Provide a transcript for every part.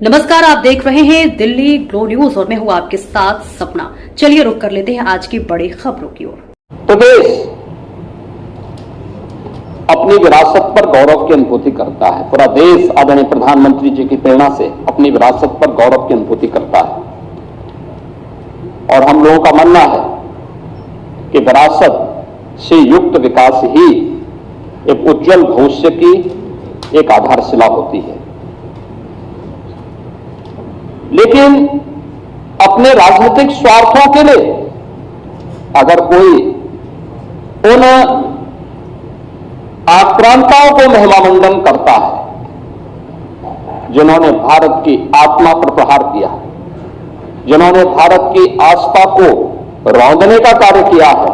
नमस्कार, आप देख रहे हैं दिल्ली ग्लो न्यूज और मैं हूं आपके साथ सपना। चलिए रुक कर लेते हैं आज की बड़ी खबरों की ओर। तो देश अपनी विरासत पर गौरव की अनुभूति करता है। पूरा देश आदरणीय प्रधानमंत्री जी की प्रेरणा से अपनी विरासत पर गौरव की अनुभूति करता है और हम लोगों का मानना है कि विरासत से युक्त विकास ही एक उज्जवल भविष्य की एक आधारशिला होती है। लेकिन अपने राजनीतिक स्वार्थों के लिए अगर कोई उन आक्रांताओं को महिमामंडन करता है जिन्होंने भारत की आत्मा पर प्रहार किया, जिन्होंने भारत की आस्था को रौंदने का कार्य किया है,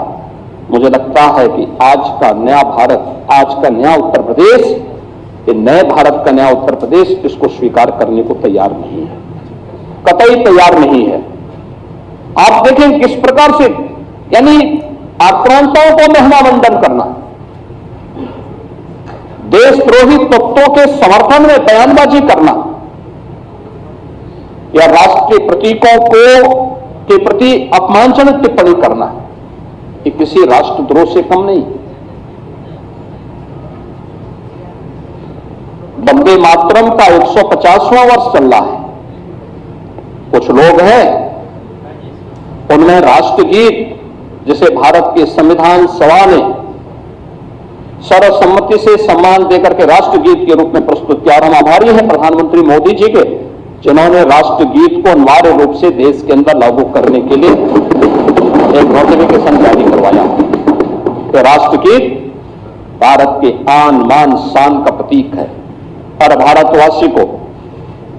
मुझे लगता है कि आज का नया भारत, आज का नया उत्तर प्रदेश, ये नए भारत का नया उत्तर प्रदेश इसको स्वीकार करने को तैयार नहीं है, कतई तैयार नहीं है। आप देखें किस प्रकार से, यानी आक्रांताओं को महिमामंडन करना, देशद्रोही तत्वों के समर्थन में बयानबाजी करना या राष्ट्रीय प्रतीकों के प्रति अपमानजनक टिप्पणी करना, ये किसी राष्ट्रद्रोह से कम नहीं। वंदे मातरम का 150वां वर्ष चल रहा है। कुछ लोग हैं, उनमें राष्ट्रगीत जिसे भारत के संविधान सभा ने सर्वसम्मति से सम्मान देकर के राष्ट्रगीत के रूप में प्रस्तुत किया, और हम आभारी हैं प्रधानमंत्री मोदी जी के, जिन्होंने राष्ट्रगीत को अनिवार्य रूप से देश के अंदर लागू करने के लिए एक नोटिफिकेशन जारी करवाया। तो राष्ट्रगीत भारत के आन मान शान का प्रतीक है और भारतवासी को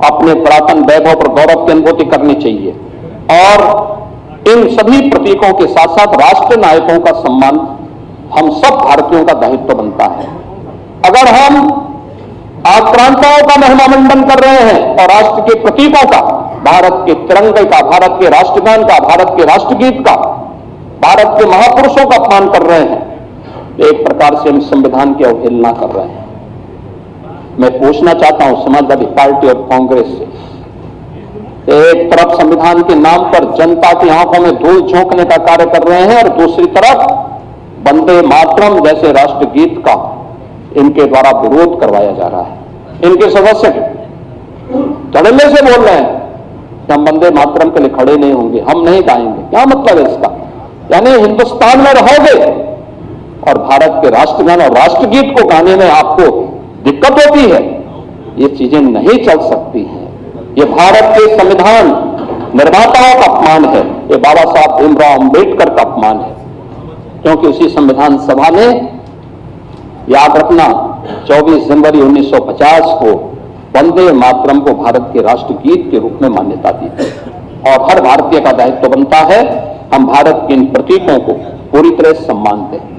अपने पुरातन वैभव पर गौरव की अनुभूति करनी चाहिए और इन सभी प्रतीकों के साथ साथ राष्ट्र नायकों का सम्मान हम सब भारतीयों का दायित्व बनता है। अगर हम आक्रांताओं का महिमामंडन कर रहे हैं और राष्ट्र के प्रतीकों का, भारत के तिरंगे का, भारत के राष्ट्रगान का, भारत के राष्ट्रगीत का, भारत के महापुरुषों का अपमान कर रहे हैं, एक प्रकार से हम संविधान की अवहेलना कर रहे हैं। मैं पूछना चाहता हूं समाजवादी पार्टी और कांग्रेस से, एक तरफ संविधान के नाम पर जनता की आंखों में धूल झोंकने का कार्य कर रहे हैं और दूसरी तरफ वंदे मातरम जैसे राष्ट्रगीत का इनके द्वारा विरोध करवाया जा रहा है। इनके सदस्य धड़ल्ले से बोल रहे हैं कि हम वंदे मातरम के लिए खड़े नहीं होंगे, हम नहीं गाएंगे। क्या मतलब है इसका? यानी हिंदुस्तान में रहोगे और भारत के राष्ट्रगान और राष्ट्रगीत को गाने में आपको दिक्कत होती है, ये चीजें नहीं चल सकती हैं। ये भारत के संविधान निर्माताओं का अपमान है, ये बाबा साहब भीमराव अंबेडकर का अपमान है, क्योंकि उसी संविधान सभा ने, याद रखना, 24 जनवरी 1950 को वंदे मातरम को भारत के राष्ट्रगीत के रूप में मान्यता दी थी और हर भारतीय का दायित्व बनता है हम भारत के इन प्रतीकों को पूरी तरह सम्मान दें।